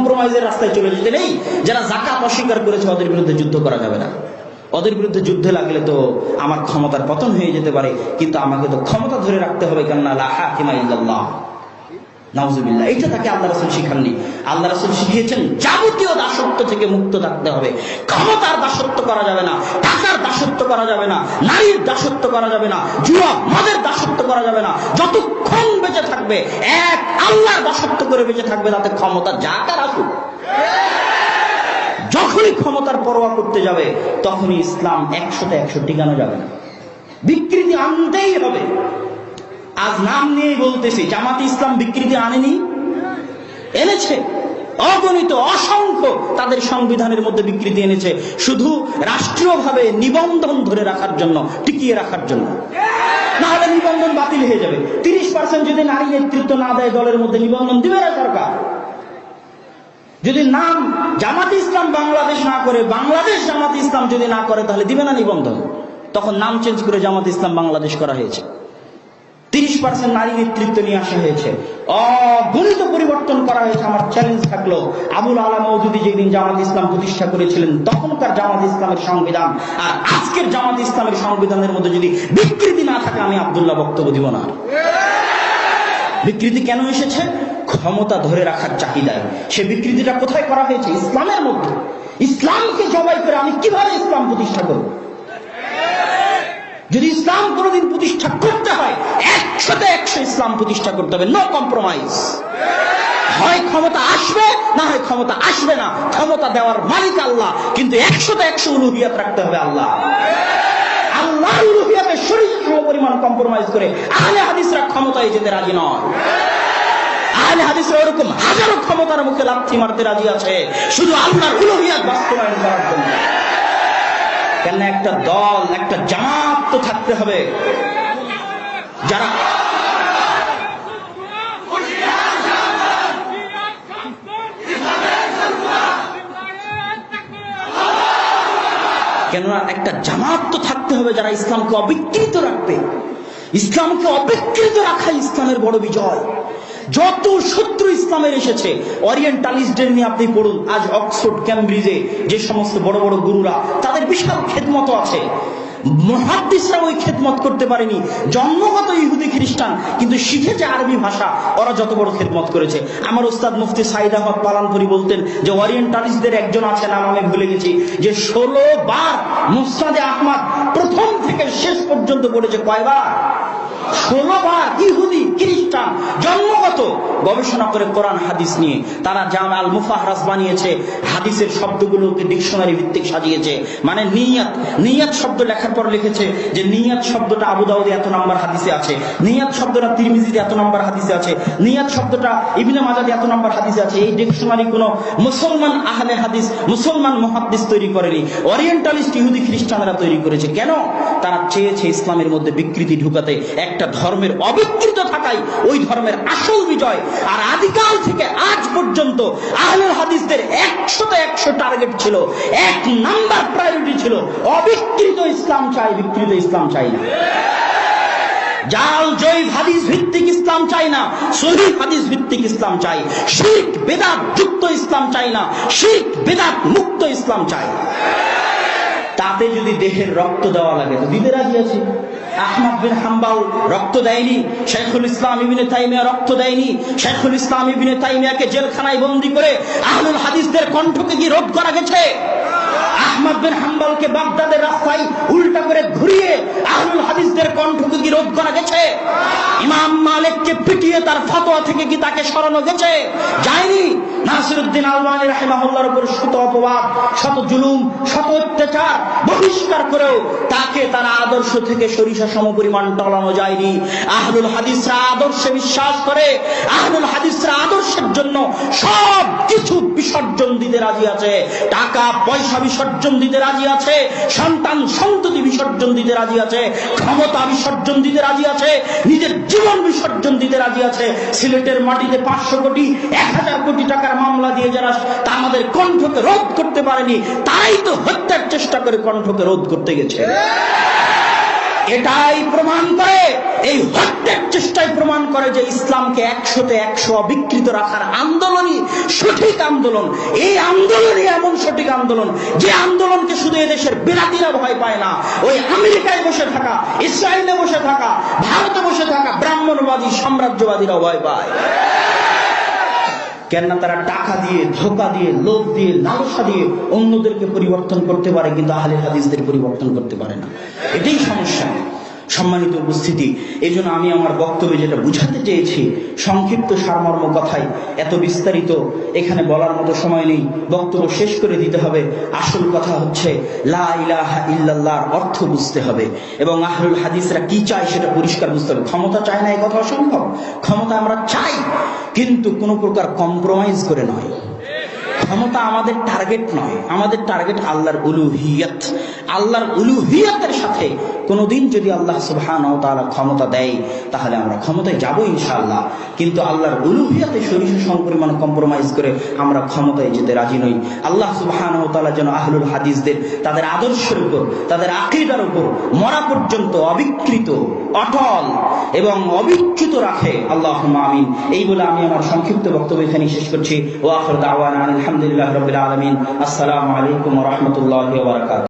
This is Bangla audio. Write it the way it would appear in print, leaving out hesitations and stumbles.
কম্প্রোমাইজের রাস্তায় চলে যেতে নেই। যারা যাকাত অস্বীকার করেছে ওদের বিরুদ্ধে যুদ্ধ করা যাবে না। ওদের বিরুদ্ধে যুদ্ধে লাগলে তো আমার ক্ষমতার পতন হয়ে যেতে পারে, কিন্তু আমাকে তো ক্ষমতা ধরে রাখতে হবে। কেননা লা হাকিমা ইল্লাল্লাহ, নাউজুবিল্লাহ। এটা তাকে আল্লাহ রাসূল শিখাননি। আল্লাহ রাসূল শিখিয়েছেন যাবতীয় দাসত্ব থেকে মুক্ত থাকতে হবে। ক্ষমতার দাসত্ব করা যাবে না, টাকার দাসত্ব করা যাবে না, নারীর দাসত্ব করা যাবে না, জুয়া মদের দাসত্ব করা যাবে না। যতক্ষণ বেঁচে থাকবে এক আল্লাহর দাসত্ব করে বেঁচে থাকবে, তাতে ক্ষমতা যা কার আসুক। যখনই ক্ষমতার পরোয়া করতে যাবে তখনই ইসলাম 100তে 100 টিকানো যাবে না, বিকৃতি আনতেই হবে। আজ নাম নিয়েই বলতেছি, জামাতে ইসলাম বিকৃতি আনেনি? এনেছে, অগণিত অসংখ্য তাদের সংবিধানের মধ্যে বিকৃতি এনেছে, শুধু রাষ্ট্রীয়ভাবে নিবন্ধন ধরে রাখার জন্য, টিকিয়ে রাখার জন্য। না হলে নিবন্ধন বাতিল হয়ে যাবে। 30% যদি নারী নেতৃত্ব না দেয় দলের মধ্যে, নিবন্ধন দিবে না সরকার। যদি নাম জামাতে ইসলাম বাংলাদেশ না করে, বাংলাদেশ জামাতে ইসলাম যদি না করে, তাহলে দিবে না নিবন্ধন। তখন নাম চেঞ্জ করে জামাতে ইসলাম বাংলাদেশ করা হয়েছে। 30% নারী নেতৃত্ব নিয়ে আসা হয়েছে, অগণিত পরিবর্তন করা হয়েছে। আমার চ্যালেঞ্জ থাকলো, আবুল আলা মওদুদী যেদিন জামাত ইসলাম প্রতিষ্ঠা করেছিলেন তখনকার জামাত ইসলামের সংবিধান আর আজকের জামাত ইসলামের সংবিধানের মধ্যে যদি বিকৃতি না থাকে, আমি আব্দুল্লাহ বক্তব্য দিব না। বিকৃতি কেন এসেছে? ক্ষমতা ধরে রাখার চাহিদায়। সে বিকৃতিটা কোথায় করা হয়েছে? ইসলামের মধ্যে। ইসলামকে জবাই করে আমি কিভাবে ইসলাম প্রতিষ্ঠা করব? যদি ইসলাম কোনদিন প্রতিষ্ঠা করতে হয় 100তে 100 ইসলাম প্রতিষ্ঠা করতে হবে, নো কম্প্রোমাইজ। হয় ক্ষমতা আসবে, না হয় ক্ষমতা আসবে না। ক্ষমতা দেওয়ার মালিক আল্লাহ, কিন্তু 100তে 100 উলুহিয়াত রাখতে হবে আল্লাহ। আল্লাহর উলুহিয়াতে শরীয়ত সমপরিমাণ কম্প্রোমাইজ করে আহলে হাদিসরা ক্ষমতায় যেতে রাজি নয়। আহলে হাদিসরা ওরকম হাজারো ক্ষমতার মুখে লাথি মারতে রাজি আছে শুধু আল্লাহর উলুহিয়াত বাস্তবায়ন করার জন্য। কেন একটা দল, একটা জামাত তো থাকতে হবে যারা কেননা একটা জামাত তো থাকতে হবে যারা ইসলামকে অবিকৃত রাখবে। ইসলামকে অবিকৃত রাখাই ইসলামের বড় বিজয়। যত শত্রু ইসলামের এসেছে, ওরিয়েন্টালিস্টদের নিয়ে আপনি পড়ুন। আজ অক্সফোর্ড, ক্যামব্রিজে যে সমস্ত বড় বড় গুরুরা, তাদের বিশাল খেদমত আছে। মুহাদ্দিসরা ওই খেদমত করতে পারেনি, জন্মগত ইহুদি খ্রিস্টান, কিন্তু শিখেছে আরবি ভাষা। ওরা যত বড় খেদমত করেছে। আমার উস্তাদ মুফতি সাইদ আহমদ পালানপুরি বলতেন যে ওরিয়েন্টালিস্টদের একজন আছে, নাম আমি ভুলে গেছি, যে 16 বার মুসনাদে আহমদ প্রথম থেকে শেষ পর্যন্ত পড়েছে। কয়বার? 16 বার। ইহুদি খ্রিস্টান জন্মগত গবেষণা করে কোরআন হাদিস নিয়ে তারা জামে আল মুফাহরাস বানিয়েছে, হাদিসের শব্দগুলোকে ডিকশনারি ভিত্তিক সাজিয়েছে। মানে নিয়াত, নিয়াত শব্দ লেখার পর লিখেছে যে নিয়াত শব্দটা আবু দাউদে এত নম্বর হাদিসে আছে, নিয়াত শব্দটা তিরমিজিতে এত নম্বর হাদিসে আছে, নিয়াত শব্দটা ইবনে মাজাহতে এত নম্বর হাদিসে আছে। এই ডিকশনারি কোনো মুসলমান আহলে হাদিস, মুসলমান মুহাদ্দিস তৈরি করেনি, ওরিয়েন্টালিস্ট ইহুদি খ্রিস্টানরা তৈরি করেছে। কেন? তারা চেয়েছে ইসলামের মধ্যে বিকৃতি ঢুকাতে। একটা ধর্মের অবিকৃত থাকাই ওই ধর্মের আসল বিজয়। আর আদিকাল থেকে আজ পর্যন্ত আহলুল হাদিসদের 100তে 100 টার্গেট ছিল, 1 নাম্বার প্রায়োরিটি ছিল অবিকৃত ইসলাম চাই, বিকৃত ইসলাম চাই না। জাল জয়ী হাদিস ভিত্তিক ইসলাম চাই না, সহিহ হাদিস ভিত্তিক ইসলাম চাই। শিরক বিদআত যুক্ত ইসলাম চাই না, শিরক বিদআত মুক্ত ইসলাম চাই। তাতে যদি দেহের রক্ত দেওয়া লাগে তো দিতে রাজি আছি। আহমদ বিন হাম্বল রক্ত দেয়নি, শাইখুল ইসলাম ইবনে তাইমিয়া রক্ত দেয়নি। শাইখুল ইসলাম ইবনে তাইমিয়াকে জেলখানায় বন্দী করে আহলুল হাদিসদের কণ্ঠকে কি রোধ করা গেছে? আহমদ বিন হাম্বলকে বাগদাদের রাস্তায় উল্টা করে ঘুরিয়ে আহলুল হাদিসদের কণ্ঠকে কি রোধ করা গেছে? ইমাম মালিককে পিটিয়ে তার ফতোয়া থেকে কি তাকে সরানো গেছে? যায়নি। নাসিরউদ্দিন আলবানী রাহিমাহুল্লাহর উপর শত অপবাদ, শত জুলুম, শত অত্যাচার, বহিষ্কার করেও তাকে তার আদর্শ থেকে সরিষা সমপরিমাণ টলানো যায়নি। আহলুল হাদিসরা আদর্শে বিশ্বাস করে, আহলুল হাদিসরা আদর্শের জন্য সব কিছু বিসর্জন দিতে রাজি আছে। টাকা পয়সা বিসর্জন দিতে রাজি আছে, সন্তান সন্ততি বিসর্জন দিতে রাজি আছে, ক্ষমতা বিসর্জন দিতে রাজি আছে, নিজের জীবন বিসর্জন দিতে রাজি আছে। সিলেটের মাটিতে 500 কোটি 1000 কোটি টাকার মামলা দিয়ে যারা তা আমাদের কণ্ঠকে রোধ করতে পারেনি, তাই তো হত্যার চেষ্টা করে কণ্ঠকে রোধ করতে গেছে। এটাই প্রমাণ করে, এই হত্যার চেষ্টায় প্রমাণ করে যে ইসলামকে 100-তে 100 অবিকৃত রাখার আন্দোলনই সঠিক আন্দোলন। এই আন্দোলনই এমন সঠিক আন্দোলন যে আন্দোলনকে শুধু এদেশের বেলাতিরা ভয় পায় না, ওই আমেরিকায় বসে থাকা, ইসরায়েলে বসে থাকা, ভারতে বসে থাকা ব্রাহ্মণবাদী সাম্রাজ্যবাদীরা ভয় পায়। কেননা তারা টাকা দিয়ে, ধোঁকা দিয়ে, লোভ দিয়ে, লালসা দিয়ে অন্যদেরকে পরিবর্তন করতে পারে, কিন্তু আহলে হাদিসদের পরিবর্তন করতে পারে না। এটাই সমস্যা। সম্মানিত উপস্থিতি, এই জন্য আমি আমার বক্তব্যে যেটা বুঝাতে চেয়েছি, সংক্ষিপ্ত সারমর্ম কথাই, এত বিস্তারিত এখানে বলার মতো সময় নেই, বক্তব্য শেষ করে দিতে হবে। আসল কথা হচ্ছে লা ইলাহা ইল্লাল্লাহর অর্থ বুঝতে হবে এবং আহলুল হাদিসরা কি চায় সেটা পরিষ্কার বুঝতে হবে। ক্ষমতা চায় না এই কথা অসম্ভব, ক্ষমতা আমরা চাই, কিন্তু কোনো প্রকার কম্প্রোমাইজ করে নয়। ক্ষমতা আমাদের টার্গেট নয়, আমাদের টার্গেট আল্লাহর উলুহিয়ত। আল্লাহর উলুহিয়তের সাথে কোনোদিন যদি আল্লাহ সুবহানাহু ওয়া তাআলা ক্ষমতা দেয় তাহলে আমরা ক্ষমতায় যাব ইনশাআল্লাহ, কিন্তু আল্লাহর উলুহিয়তে সরিষা সমপরিমাণ কম্প্রোমাইজ করে আমরা ক্ষমতায় যেতে রাজি নই। আল্লাহ সুবহানাহু ওয়া তাআলা যেন আহলুল হাদিসদের তাদের আদর্শের উপর, তাদের আকীদার উপর মরা পর্যন্ত অবিকৃত, অটল এবং অবিচ্যুত রাখে। আল্লাহুম্মা আমিন। এই বলে আমি আমার সংক্ষিপ্ত বক্তব্য এখানে শেষ করছি। ওয়া আখিরু দাওয়ানা আলহামদুলিল্লাহি রাব্বিল আলামিন। আসসালামু আলাইকুম ওয়া রাহমাতুল্লাহি ওয়া বারাকাতুহু।